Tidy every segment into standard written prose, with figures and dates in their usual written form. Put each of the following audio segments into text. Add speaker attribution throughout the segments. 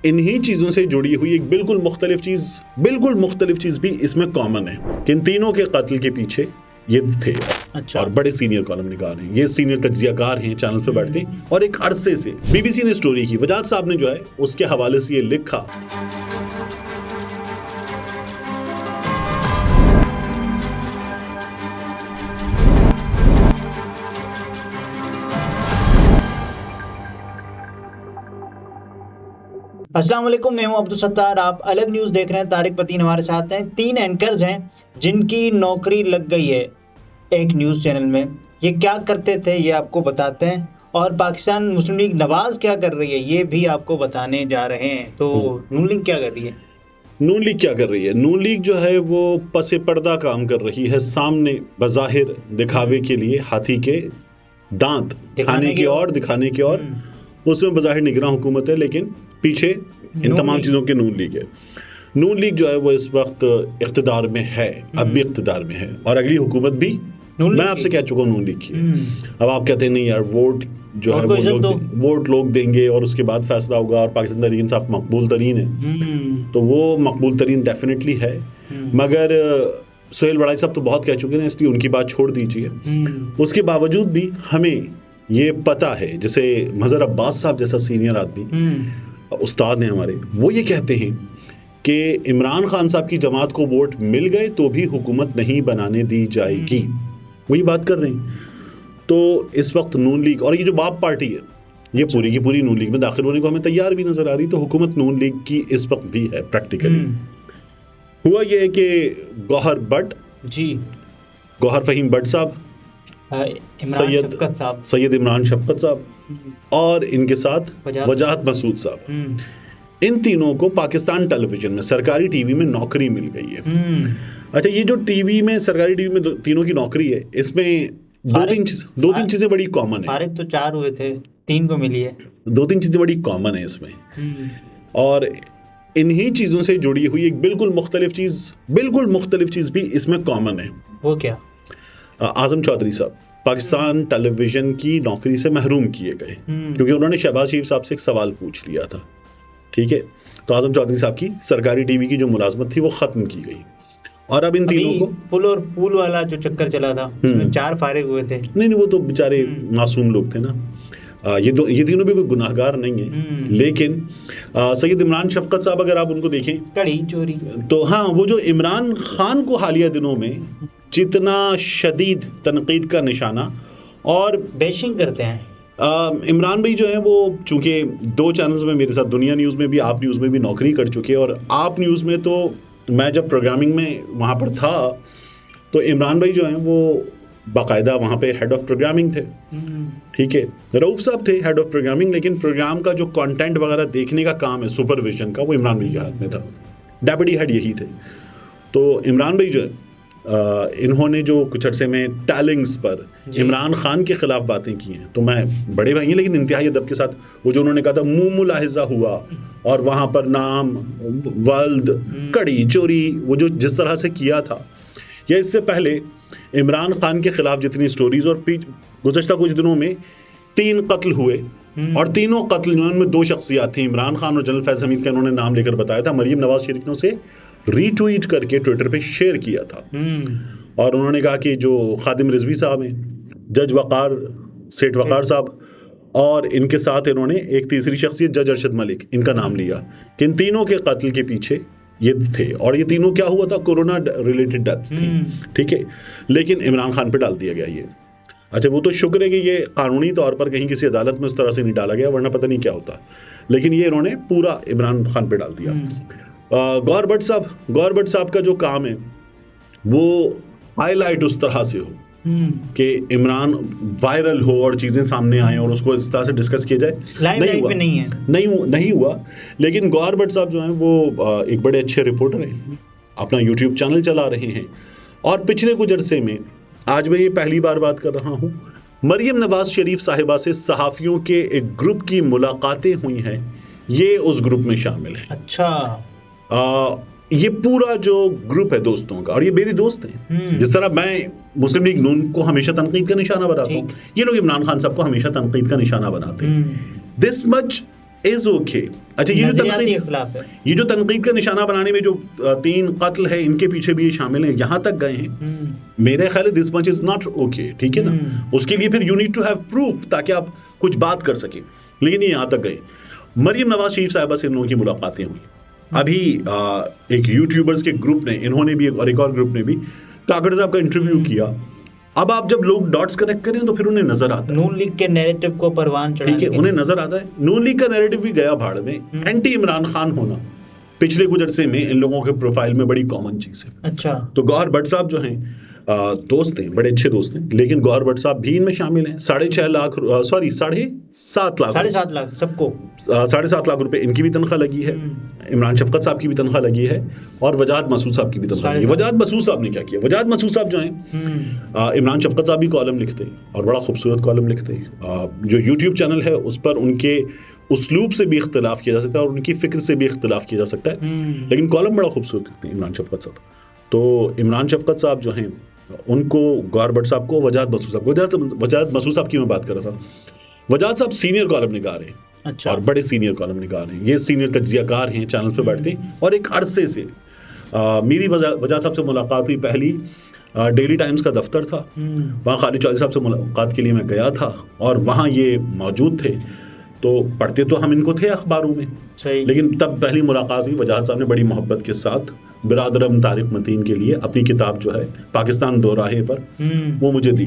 Speaker 1: इन्हीं चीजों से जुड़ी हुई एक बिल्कुल मुख्तलिफ चीज भी इसमें कॉमन है कि इन तीनों के कत्ल के पीछे ये थे।
Speaker 2: अच्छा।
Speaker 1: और बड़े सीनियर कॉलम निगार हैं, ये सीनियर तज्जियाकार हैं, चैनल पे बैठते हैं और एक अरसे से बीबीसी ने स्टोरी की, वजाहत साहब ने जो है उसके हवाले से ये लिखा।
Speaker 2: अस्सलाम वालेकुम, मैं हूं अब्दुल सत्तार। आप अलग न्यूज़ देख रहे हैं। तारिक पतीन हमारे साथ हैं। 3 एंकर्स हैं जिनकी नौकरी लग गई है एक न्यूज़ चैनल में। ये क्या करते थे ये आपको बताते हैं, और पाकिस्तान मुस्लिम लीग नवाज़ क्या कर रही है ये भी आपको बताने जा रहे हैं। तो नून लीग क्या कर रही है?
Speaker 1: नून लीग क्या कर रही है? नून लीग जो है वो पसे पर्दा काम कर रही है, सामने बज़ाहिर दिखावे के लिए हाथी के दांत खाने की और दिखाने की और उसमें बज़ाहिर निगरान हुकूमत है, लेकिन पीछे इन तमाम चीज़ों के नून लीग है। नून लीग जो है वो इस वक्त इख्तिदार में है, अब भी इख्तिदार में है, और अगली हुकूमत भी मैं आपसे कह चुका हूँ नून लीग की। अब आप कहते हैं नहीं यार, वोट जो है वोट लोग देंगे और उसके बाद फैसला होगा, और पाकिस्तान तहरीक इंसाफ मकबूल तरीन है, तो वो मकबूल तरीन डेफिनेटली है। मगर सुहेल वड़ाई साहब तो बहुत कह चुके हैं, इसलिए उनकी बात छोड़ दीजिए। उसके बावजूद भी हमें ये पता है, जैसे मज़हर अब्बास साहब जैसा सीनियर आदमी उस्ताद हैं हमारे, वो ये कहते हैं कि इमरान खान साहब की जमात को वोट मिल गए तो भी हुकूमत नहीं बनाने दी जाएगी। वही बात कर रहे हैं। तो इस वक्त नून लीग और ये जो बाप पार्टी है, ये पूरी की पूरी नून लीग में दाखिल होने को हमें तैयार भी नजर आ रही। तो हुकूमत नून लीग की इस वक्त भी है प्रैक्टिकली। हुआ ये है कि गौहर फहीम भट्ट साहब, सैयद इमरान शफकत साहब और इनके साथ वजाहत मसूद साहब, इन तीनों को पाकिस्तान टेलीविजन में सरकारी टीवी में नौकरी मिल गई है। अच्छा, ये जो टीवी में सरकारी टीवी में तीनों की नौकरी है, इसमें दो तीन चीजें बड़ी कॉमन है।
Speaker 2: फारिग तो 4 हुए थे, 3 को मिली है।
Speaker 1: 2-3 चीजें बड़ी कॉमन है इसमें, और इन्हीं चीजों से जुड़ी हुई एक बिल्कुल मुख्तलिफ चीज भी इसमें कॉमन है।
Speaker 2: वो क्या?
Speaker 1: आजम चौधरी साहब पाकिस्तान टेलीविजन की नौकरी से महरूम किए गए क्योंकि उन्होंने शहबाज शरीफ साहब से एक सवाल पूछ लिया था। ठीक है, तो आजम चौधरी साहब की सरकारी टीवी की जो मुलाजमत थी वो खत्म की गई, और अब इन तीनों को
Speaker 2: फुल और फूल वाला जो चक्कर चला था उसमें 4 फारिग हुए थे।
Speaker 1: नहीं, वो तो बेचारे मासूम लोग थे ना। ये तीनों भी कोई गुनाहगार नहीं है। लेकिन सैयद इमरान शफकत साहब, अगर आप उनको देखें,
Speaker 2: कड़ी चोरी, तो
Speaker 1: हाँ, वो जो इमरान खान को हालिया दिनों में जितना शदीद तनकीद का निशाना और
Speaker 2: बेशिंग करते हैं।
Speaker 1: इमरान भाई जो है वो चूंकि 2 चैनल्स में मेरे साथ, दुनिया न्यूज़ में भी, आप न्यूज़ में भी नौकरी कर चुके हैं, और आप न्यूज़ में तो मैं जब प्रोग्रामिंग में वहाँ पर था तो इमरान भाई जो हैं वो बाकायदा वहाँ पे हेड ऑफ प्रोग्रामिंग थे। ठीक है, रऊफ साहब थे हेड ऑफ प्रोग्रामिंग, लेकिन प्रोग्राम का जो कंटेंट वगैरह देखने का काम है, सुपरविजन का, वो इमरान भाई के हाथ में था। डेप्यूटी हेड यही थे। तो इमरान भाई जो है इन्होंने जो कुछ अर्से में टैलिंग्स पर इमरान खान के खिलाफ बातें की हैं, तो मैं बड़े भाई हैं लेकिन इंतहाई अदब के साथ, वो जो उन्होंने कहा था मुँह मुलाहिजा हुआ, और वहाँ पर नाम, वल्द, कड़ी चोरी, वो जो जिस तरह से किया था, या इससे पहले इमरान खान के खिलाफ जितनी स्टोरीज, और गुज़श्ता कुछ दिनों में 3 कत्ल हुए, और तीनों कत्ल में 2 शख्सियात थी, इमरान खान और जनरल फैज़ हमीद का इन्होंने नाम लेकर बताया था। मरीम नवाज शरीफ ने उसे रीट्वीट करके ट्विटर पे शेयर किया था, और उन्होंने कहा कि जो खादिम रिजवी साहब हैं, जज वकार, सेठ वकार साहब, और इनके साथ इन्होंने एक तीसरी शख्सियत जज अरशद मलिक, इनका नाम लिया कि इन तीनों के कत्ल के पीछे ये थे, और ये तीनों क्या हुआ था, कोरोना रिलेटेड डेथ्स थी। ठीक है, लेकिन इमरान खान पे डाल दिया गया ये। अच्छा, वो तो शुक्र है कि ये कानूनी तौर पर कहीं किसी अदालत में उस तरह से नहीं डाला गया, वरना पता नहीं क्या होता, लेकिन ये इन्होंने पूरा इमरान खान पे डाल दिया। गौहर भट्ट साहब का जो काम है वो हाईलाइट उस तरह से हो कि इमरान वायरल हो और चीज़ें सामने आए और उसको इस तरह से डिस्कस किया जाए। नहीं हुआ। लेकिन गौहर भट्ट साहब जो हैं वो एक बड़े अच्छे रिपोर्टर हैं, अपना यूट्यूब चैनल चला रहे हैं, और पिछले कुछ अरसे में, आज मैं ये पहली बार बात कर रहा हूँ, मरीम नवाज शरीफ साहिबा से सहाफ़ियों के एक ग्रुप की मुलाकातें हुई हैं, ये उस ग्रुप में शामिल है।
Speaker 2: अच्छा,
Speaker 1: ये पूरा जो ग्रुप है दोस्तों का, और ये मेरे दोस्त हैं, जिस तरह मैं मुस्लिम लीग नून को हमेशा तनकीद का निशाना बनाता हूँ, ये लोग इमरान खान साहब को हमेशा तनकीद का निशाना बनाते हैं। This much is okay. अच्छा,
Speaker 2: नजरियाती इख्तिलाफ है।
Speaker 1: ये जो तनकीद का निशाना बनाने में जो 3 कत्ल है, इनके पीछे भी ये शामिल हैं, यहाँ तक गए हैं, मेरे ख्याल है this much is not okay, ठीक है ना। उसके लिए फिर you need to have proof ताकि आप कुछ बात कर सके, लेकिन ये यहाँ तक गए। मरियम नवाज शरीफ साहिबा से इन लोगों की मुलाकातें हुई। अभी एक यूट्यूबर्स के ग्रुप ने, इन्होंने भी और एक और ग्रुप ने भी काकड़ साहब का इंटरव्यू किया। अब आप जब लोग डॉट्स कनेक्ट करें तो फिर उन्हें नजर आता है
Speaker 2: नून लीग के नैरेटिव को परवान चढ़ाने,
Speaker 1: ठीक है, उन्हें नजर आता है नून लीग का नैरेटिव भी गया भाड़ में। एंटी इमरान खान होना पिछले कुछ अरसे में इन लोगों के प्रोफाइल में बड़ी कॉमन चीज है।
Speaker 2: अच्छा,
Speaker 1: तो गौहर भट्ट साहब जो हैं दोस्त हैं, बड़े अच्छे दोस्त हैं, लेकिन गौहर भट्ट साहब भी इनमें शामिल हैं। 7.5 लाख
Speaker 2: सबको
Speaker 1: 7.5 लाख रुपए इनकी भी तनख्वाह लगी है, इमरान शफकत साहब की भी तनख्वाह लगी है, और वजाद मसूद साहब की भी तनख्वाह लगी है। वजाद मसूद साहब ने क्या किया? वजाद मसूद साहब जो हैं इमरान शफकत साहब भी कॉलम लिखते हैं और बड़ा खूबसूरत कॉलम लिखते हैं। जो यूट्यूब चैनल है उस पर उनके उसलूब से भी इख्तिलाफ किया जा सकता है और उनकी फ़िक्र से भी इख्तिलाफ किया जा सकता है, लेकिन कॉलम बड़ा खूबसूरत लिखते हैं इमरान शफकत साहब। तो इमरान शफकत साहब जो हैं उनको, गौहर भट्ट साहब को, वजाद मसूद साहब को, वजाद मसूद साहब की मैं बात कर रहा था। वजाद साहब सीनियर कॉलम निगार हैं।
Speaker 2: अच्छा,
Speaker 1: और बड़े सीनियर कॉलम निगार हैं, ये सीनियर तज्जियाकार हैं, चैनल्स पे बैठते हैं। और एक अरसे से मेरी वजाद साहब से मुलाकात हुई पहली डेली टाइम्स का दफ्तर था, वहाँ खालिद चौधरी साहब से मुलाकात के लिए मैं गया था और वहाँ ये मौजूद थे। तो पढ़ते तो हम इनको थे अखबारों में, लेकिन तब पहली मुलाकात हुई। वजाद साहब ने बड़ी मोहब्बत के साथ बिरादरम तारिक मतीन के लिए अपनी किताब जो है पाकिस्तान दो राहे पर, वो मुझे दी।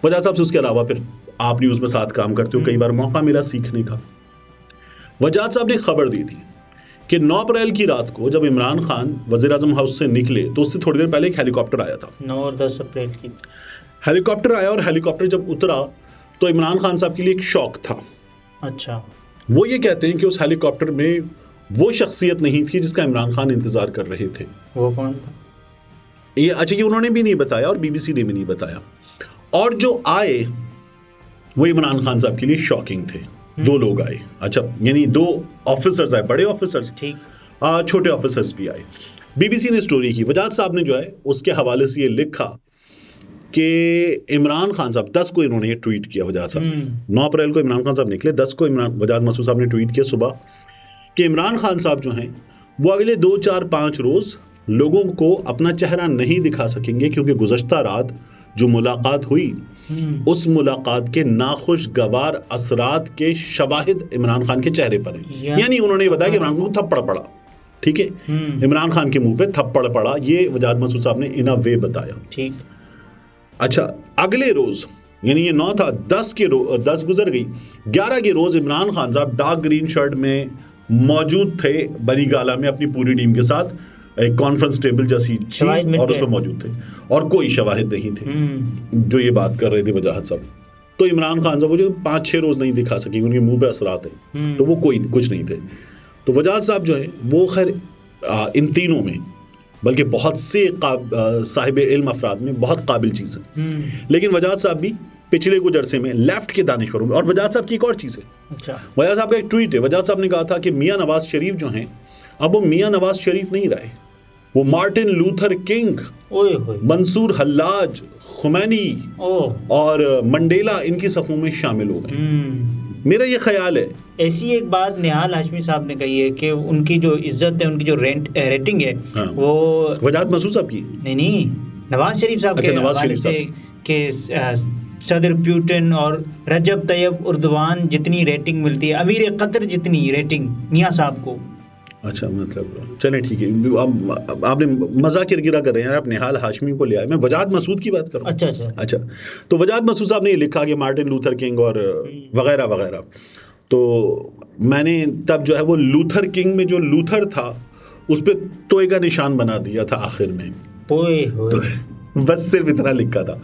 Speaker 1: वजाद साहब से उसके अलावा फिर आप न्यूज़ में साथ काम करते हो, कई बार मौका मिला सीखने का। वजाद साहब ने खबर दी थी कि 9 अप्रैल की रात को जब इमरान खान वज़ीर-ए-आज़म हाउस से निकले तो उससे थोड़ी देर पहले एक हेलीकॉप्टर आया था।
Speaker 2: 9 और 10 अप्रैल की
Speaker 1: हेलीकॉप्टर आया और हेलीकॉप्टर जब उतरा तो इमरान खान साहब के लिए एक शौक था।
Speaker 2: अच्छा,
Speaker 1: वो ये कहते हैं कि उस हेलीकॉप्टर में वो शख्सियत नहीं थी जिसका इमरान खान इंतजार कर रहे थे।
Speaker 2: वो कौन था?
Speaker 1: ये उन्होंने भी नहीं बताया और BBC ने भी नहीं बताया। और जो आए वो इमरान खान साहब के लिए शॉकिंग थे। 2 लोग आए, अच्छा यानी 2 ऑफिसर्स आए, बड़े ऑफिसर्स,
Speaker 2: ठीक,
Speaker 1: छोटे ऑफिसर्स भी आए। BBC ने स्टोरी की, वजाद साहब ने जो है उसके हवाले से ये लिखा कि इमरान खान साहब, 10 को इन्होंने ये ट्वीट किया। वजाद साहब 9 अप्रैल को इमरान खान साहब निकले, 10 को वजाद मसूद साहब ने ट्वीट किया सुबह कि इमरान खान साहब जो हैं वो अगले 2, 4, 5 रोज़ लोगों को अपना चेहरा नहीं दिखा सकेंगे क्योंकि गुज़श्ता रात जो मुलाकात हुई उस मुलाकात के नाखुशगवार असरात के शवाहिद इमरान खान के चेहरे पर हैं। यानी उन्होंने बताया कि इमरान खान को थप्पड़ पड़ा, ठीक है, इमरान खान के मुंह पे थप्पड़ पड़ा, ये वजाद मसूद साहब ने इन अ वे बताया।
Speaker 2: ठीक,
Speaker 1: अच्छा, अगले रोज यानी ये 9 था, 10 गुजर गई, 11 के रोज इमरान खान साहब डार्क ग्रीन शर्ट में मौजूद थे बनी गाला में अपनी पूरी टीम के साथ, एक कॉन्फ्रेंस टेबल जैसी चीज और उसमें मौजूद थे और कोई शवाहिद नहीं थे जो ये बात कर रहे थे वजाहत साहब। तो इमरान खान साहब जो 5-6 रोज नहीं दिखा सके, उनके मुंह पे असरात है, तो वो कोई कुछ नहीं थे। तो वजाहत साहब जो है वो खैर इन तीनों में, बल्कि बहुत से साहिब इल्म अफराद में बहुत काबिल चीज़ है, लेकिन वजाहत साहब भी पिछले कुछ अरसे में लेफ्ट के दानिश्वरों में। और वजाहत साहब की एक और चीज़ है,
Speaker 2: अच्छा,
Speaker 1: वजाहत साहब का एक ट्वीट है। वजाहत साहब ने कहा था कि मियाँ नवाज शरीफ जो हैं अब वो मियाँ नवाज शरीफ नहीं रहे, वो Martin Luther King, Mansur Hallaj, Khomeini और मंडेला इनकी सफ़ों में शामिल हो गए। मेरा ये ख्याल है।
Speaker 2: ऐसी एक बात निहाल हाशमी साहब ने कही है कि उनकी जो इज्जत है, उनकी जो रेटिंग है,
Speaker 1: हाँ,
Speaker 2: वो
Speaker 1: वजाहत मसूद साहब की
Speaker 2: नहीं, नवाज शरीफ साहब के हवाले से कि सदर पुतिन और रजब तैयब उर्दवान जितनी रेटिंग मिलती है, अमीर कतर जितनी रेटिंग मियाँ साहब को।
Speaker 1: अच्छा, मतलब चलें ठीक है, आपने मज़ा किरकिरा कर रहे हैं यार, आप निहाल हाशमी को ले आए, मैं वजाहत मसूद की बात कर रहा हूँ। अच्छा, तो वजाहत मसूद साहब ने ये लिखा कि मार्टिन लूथर किंग और वगैरह वगैरह। तो मैंने तब जो है वो लूथर किंग में जो लूथर था उस पर तोय का निशान बना दिया था आखिर में, तो बस सिर्फ इतना लिखा था।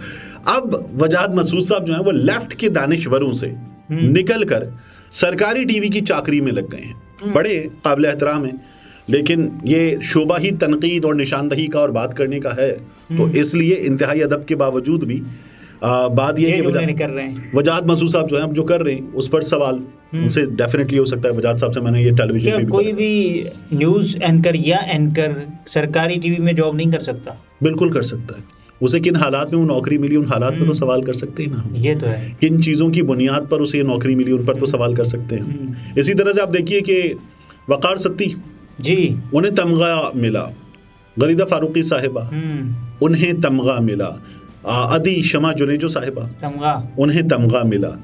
Speaker 1: अब वजाहत मसूद साहब जो है वो लेफ्ट के दानिश्वरों से निकल कर सरकारी टीवी की चाकरी में लग गए हैं, बड़े काबिल एहतराम हैं, लेकिन ये शोबा ही तनकीद और निशानदही का और बात करने का है, तो इसलिए इंतहाई अदब के बावजूद भी बात ये कि वजाहत मसूद साहब जो है जो कर रहे हैं उस पर सवाल उनसे डेफिनेटली हो सकता है। वजाहत साहब से मैंने ये टेलीविजन पे
Speaker 2: कोई भी न्यूज़ एंकर या एंकर सरकारी टीवी में जॉब नहीं कर सकता?
Speaker 1: बिल्कुल कर सकता है, उसे किन हालात में वो नौकरी मिली, उन हालात पर तो सवाल कर सकते हैं ना हम।
Speaker 2: ये तो है।
Speaker 1: किन चीज़ों की बुनियाद पर उसे नौकरी मिली, उन पर तो सवाल कर सकते हैं। इसी तरह से आप देखिए कि वक़ार सत्ती
Speaker 2: जी,
Speaker 1: उन्हें तमगा मिला, गरीदा फारूकी साहिबा उन्हें तमगा मिला, अदी शमा जुनेजो साहिबा
Speaker 2: तमगा,
Speaker 1: उन्हें तमगा मिला।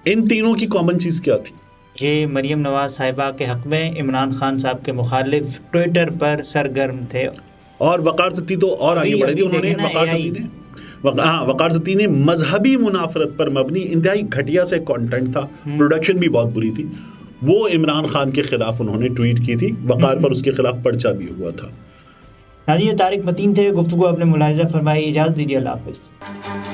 Speaker 1: इन तीनों की कॉमन चीज़ क्या थी?
Speaker 2: ये मरियम नवाज साहिबा के हक़ में इमरान खान साहब के मुखालिफ ट्विटर पर सरगर्म थे।
Speaker 1: और वक़ार सत्ती तो और आगे बढ़े थे। उन्होंने वक़ार सत्ती ने मजहबी मुनाफरत पर मबनी इंतहाई घटिया से कंटेंट था, प्रोडक्शन भी बहुत बुरी थी, वो इमरान खान के खिलाफ उन्होंने ट्वीट की थी। वक़ार पर उसके खिलाफ पर्चा भी हुआ था।
Speaker 2: हाँ जी, ये तारिक मतीन थे, गुफ्तगू आपने मुलाहिज़ा फरमाई। इजाज़त दीजिए, अल्लाह हाफ़िज़।